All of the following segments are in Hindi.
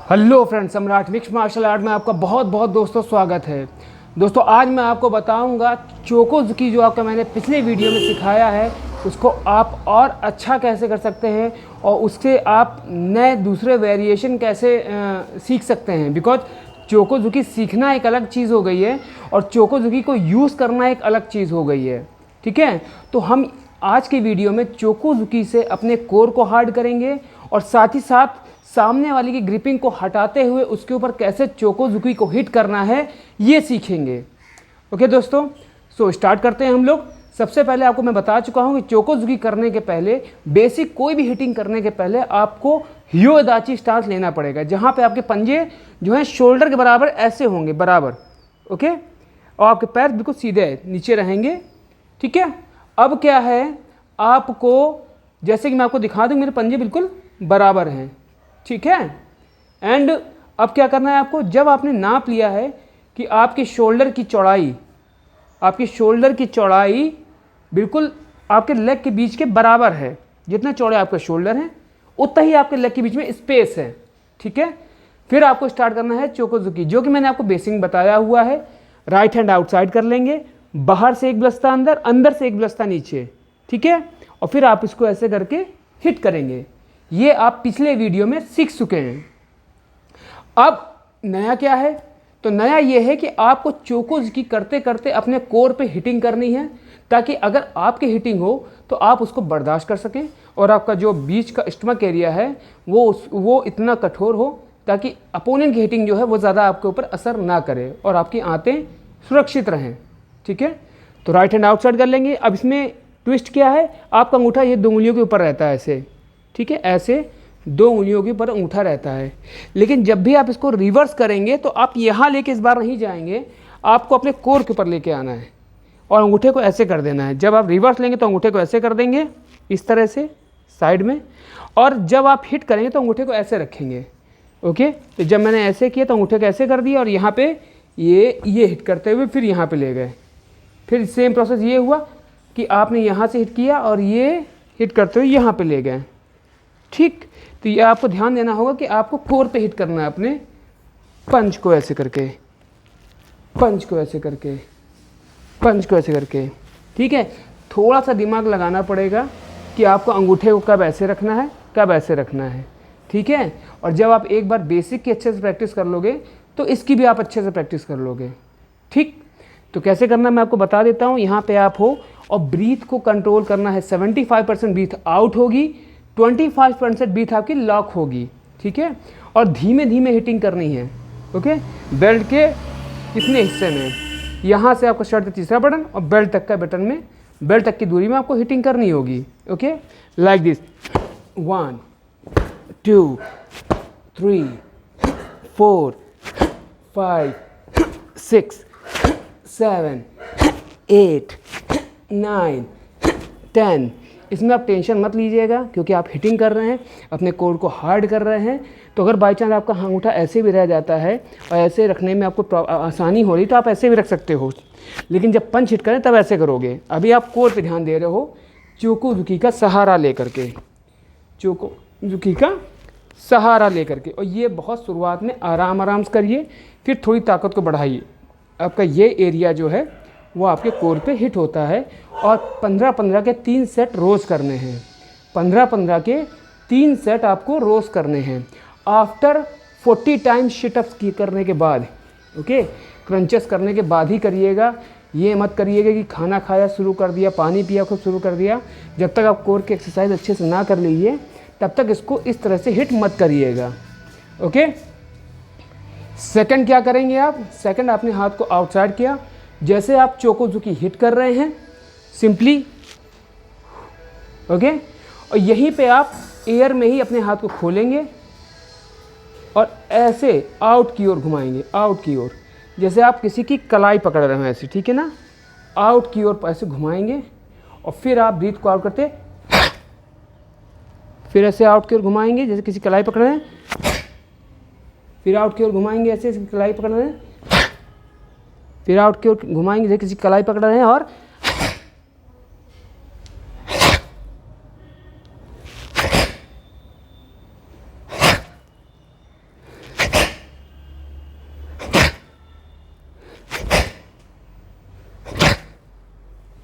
हेलो फ्रेंड्स, सम्राट मिक्स मार्शल आर्ट में आपका बहुत बहुत दोस्तों स्वागत है। दोस्तों आज मैं आपको बताऊंगा चोकोज़ुकी जो आपका मैंने पिछले वीडियो में सिखाया है उसको आप और अच्छा कैसे कर सकते हैं और उससे आप नए दूसरे वेरिएशन कैसे सीख सकते हैं। बिकॉज चोकोज़ुकी सीखना एक अलग चीज़ हो गई है और चोकोज़ुकी को यूज़ करना एक अलग चीज़ हो गई है। ठीक है, तो हम आज के वीडियो में चोकोज़ुकी से अपने कोर को हार्ड करेंगे और साथ ही साथ सामने वाले की ग्रिपिंग को हटाते हुए उसके ऊपर कैसे चोकोज़ुकी को हिट करना है ये सीखेंगे। ओके दोस्तों, सो स्टार्ट करते हैं हम लोग। सबसे पहले आपको मैं बता चुका हूँ कि चोकोज़ुकी करने के पहले, बेसिक कोई भी हिटिंग करने के पहले आपको ह्योदाची स्टांस लेना पड़ेगा, जहाँ पे आपके पंजे जो हैं शोल्डर के बराबर ऐसे होंगे, बराबर। ओके, और आपके पैर बिल्कुल सीधे नीचे रहेंगे। ठीक है, अब क्या है, आपको जैसे कि मैं आपको दिखा दूँ, मेरे पंजे बिल्कुल बराबर हैं। ठीक है, एंड अब क्या करना है आपको, जब आपने नाप लिया है कि आपके शोल्डर की चौड़ाई बिल्कुल आपके लेग के बीच के बराबर है, जितना चौड़े आपका शोल्डर है उतना ही आपके लेग के बीच में स्पेस है। ठीक है, फिर आपको स्टार्ट करना है चोकोज़ुकी, जो कि मैंने आपको बेसिक बताया हुआ है। राइट हैंड आउटसाइड कर लेंगे, बाहर से एक बलस्ता अंदर, अंदर से एक बलस्ता नीचे। ठीक है, और फिर आप इसको ऐसे करके हिट करेंगे। ये आप पिछले वीडियो में सीख चुके हैं। अब नया क्या है, तो नया ये है कि आपको चोकोज़ुकी करते करते अपने कोर पे हिटिंग करनी है, ताकि अगर आपकी हिटिंग हो तो आप उसको बर्दाश्त कर सकें और आपका जो बीच का स्टमक एरिया है वो इतना कठोर हो ताकि अपोनेंट की हिटिंग जो है वो ज़्यादा आपके ऊपर असर ना करे और आपकी आंतें सुरक्षित रहें। ठीक है, तो राइट हैंड आउटसाइड कर लेंगे। अब इसमें ट्विस्ट क्या है, आपका अंगूठा ये 2 उंगलियों के ऊपर रहता है ऐसे। ठीक है, ऐसे 2 उंगलियों के ऊपर अंगूठा रहता है। लेकिन जब भी आप इसको रिवर्स करेंगे तो आप यहाँ लेके इस बार नहीं जाएंगे, आपको अपने कोर के ऊपर लेके आना है और अंगूठे को ऐसे कर देना है। जब आप रिवर्स लेंगे तो अंगूठे को ऐसे कर देंगे इस तरह से साइड में, और जब आप हिट करेंगे तो अंगूठे को ऐसे रखेंगे। ओके, तो जब मैंने ऐसे किया तो अंगूठे को ऐसे कर दिया और यहाँ पे ये हिट करते हुए फिर यहाँ पे ले गए। फिर सेम प्रोसेस ये हुआ कि आपने यहाँ से हिट किया और ये हिट करते हुए यहाँ पे ले गए। ठीक, तो ये आपको ध्यान देना होगा कि आपको कोर पे हिट करना है अपने पंच को ऐसे करके, पंच को ऐसे करके, पंच को ऐसे करके। ठीक है, थोड़ा सा दिमाग लगाना पड़ेगा कि आपको अंगूठे को कब ऐसे रखना है, कब ऐसे रखना है। ठीक है, और जब आप एक बार बेसिक की अच्छे से प्रैक्टिस कर लोगे तो इसकी भी आप अच्छे से प्रैक्टिस कर लोगे। ठीक, तो कैसे करना मैं आपको बता देता हूँ। यहाँ पे आप हो और ब्रीथ को कंट्रोल करना है। 75% ब्रीथ आउट होगी, 25% ब्रीथ आपकी लॉक होगी। ठीक है, और धीमे धीमे हिटिंग करनी है। ओके, बेल्ट के इतने हिस्से में, यहाँ से आपका शर्ट का तीसरा बटन और बेल्ट तक का बटन में, बेल्ट तक की दूरी में आपको हिटिंग करनी होगी। Okay, like this, 1 2 3 4 5 6 7 8 9 10। इसमें आप टेंशन मत लीजिएगा क्योंकि आप हिटिंग कर रहे हैं, अपने कोर को हार्ड कर रहे हैं। तो अगर बाई चांस आपका अंगूठा ऐसे भी रह जाता है और ऐसे रखने में आपको आसानी हो रही तो आप ऐसे भी रख सकते हो, लेकिन जब पंच हिट करें तब ऐसे करोगे। अभी आप कोर पे ध्यान दे रहे हो चोकोज़ुकी का सहारा लेकर के, चोकोज़ुकी का सहारा लेकर के। और ये बहुत शुरुआत में आराम आराम से करिए, फिर थोड़ी ताकत को बढ़ाइए। आपका ये एरिया जो है वो आपके कोर पे हिट होता है। और 15-15 के 3 सेट रोज़ करने हैं, 15-15 के 3 सेट आपको रोज़ करने हैं। आफ्टर 40 टाइम्स सिटअप्स की करने के बाद, ओके, क्रंचेस करने के बाद ही करिएगा। ये मत करिएगा कि खाना खाया शुरू कर दिया, पानी पिया खूब शुरू कर दिया। जब तक आप कोर की एक्सरसाइज अच्छे से ना कर लीजिए तब तक इसको इस तरह से हिट मत करिएगा। ओके, सेकंड क्या करेंगे आप, सेकंड आपने हाथ को आउटसाइड किया, जैसे आप चोकोज़ुकी हिट कर रहे हैं सिंपली। ओके, और यहीं पे आप एयर में ही अपने हाथ को खोलेंगे और ऐसे आउट की ओर घुमाएंगे, आउट की ओर, जैसे आप किसी की कलाई पकड़ रहे हो ऐसे। ठीक है ना, आउट की ओर ऐसे घुमाएंगे और फिर आप ब्रीथ को आउट करते फिर ऐसे आउट की ओर घुमाएंगे जैसे किसी कलाई पकड़ रहे हैं, फिर आउट की ओर घुमाएंगे ऐसे कलाई पकड़ रहे हैं, फिर आउट की ओर घुमाएंगे जैसे किसी कलाई पकड़ रहे हैं, और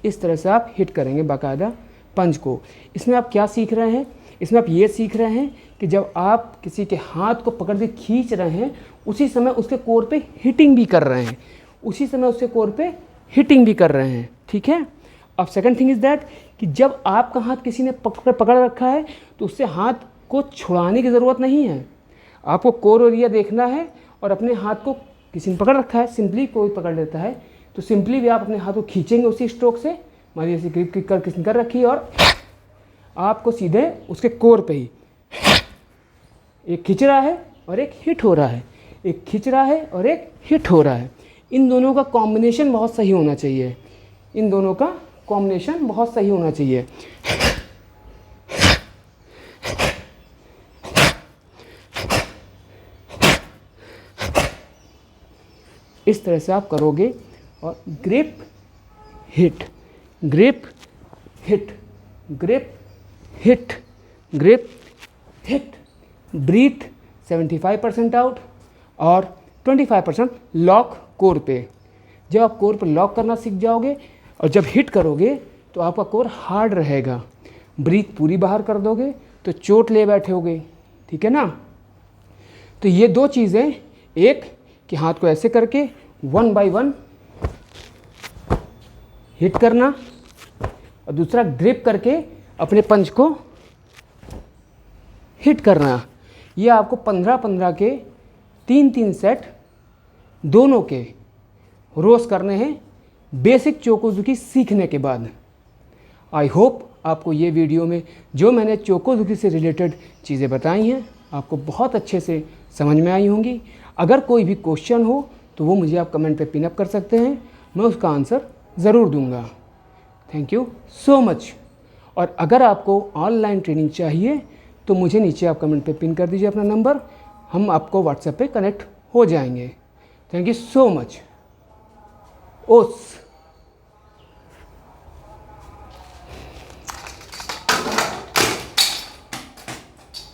इस तरह से आप हिट करेंगे बाकायदा पंच को। इसमें आप क्या सीख रहे हैं, इसमें आप ये सीख रहे हैं कि जब आप किसी के हाथ को पकड़ के खींच रहे हैं उसी समय उसके कोर पे हिटिंग भी कर रहे हैं, उसी समय उसके कोर पे हिटिंग भी कर रहे हैं, ठीक है। अब सेकंड थिंग इज़ दैट कि जब आपका हाथ किसी ने पकड़ रखा है तो उससे हाथ को छुड़ाने की ज़रूरत नहीं है। आपको कोर एरिया देखना है और अपने हाथ को, किसी ने पकड़ रखा है, सिंपली कोई पकड़ लेता है तो सिंपली भी आप अपने हाथ को खींचेंगे उसी स्ट्रोक से, मान लीजिए ग्रिप कर किसी ने कर रखी है और आपको सीधे उसके कोर पे ही एक खींच रहा है और एक हिट हो रहा है, एक खींच रहा है और एक हिट हो रहा है। इन दोनों का कॉम्बिनेशन बहुत सही होना चाहिए, इन दोनों का कॉम्बिनेशन बहुत सही होना चाहिए। इस तरह से आप करोगे और grip hit, grip hit, grip hit, grip hit, breathe 75% out और 25% लॉक कोर पे। जब आप कोर पर लॉक करना सीख जाओगे और जब हिट करोगे तो आपका कोर हार्ड रहेगा, ब्रीथ पूरी बाहर कर दोगे तो चोट ले बैठोगे, ठीक है ना। तो ये दो चीज़ें, एक कि हाथ को ऐसे करके 1 बाय 1 हिट करना और दूसरा ग्रिप करके अपने पंच को हिट करना। ये आपको 15-15 के 3-3 सेट दोनों के रोज़ करने हैं बेसिक चोकोजुकी सीखने के बाद। आई होप आपको ये वीडियो में जो मैंने चोकोजुकी से रिलेटेड चीज़ें बताई हैं आपको बहुत अच्छे से समझ में आई होंगी। अगर कोई भी क्वेश्चन हो तो वो मुझे आप कमेंट पे पिन अप कर सकते हैं, मैं उसका आंसर ज़रूर दूंगा। Thank you so much. और अगर आपको ऑनलाइन ट्रेनिंग चाहिए तो मुझे नीचे आप कमेंट पे पिन कर दीजिए अपना नंबर, हम आपको व्हाट्सएप पे कनेक्ट हो जाएंगे। Thank you so much. ओस।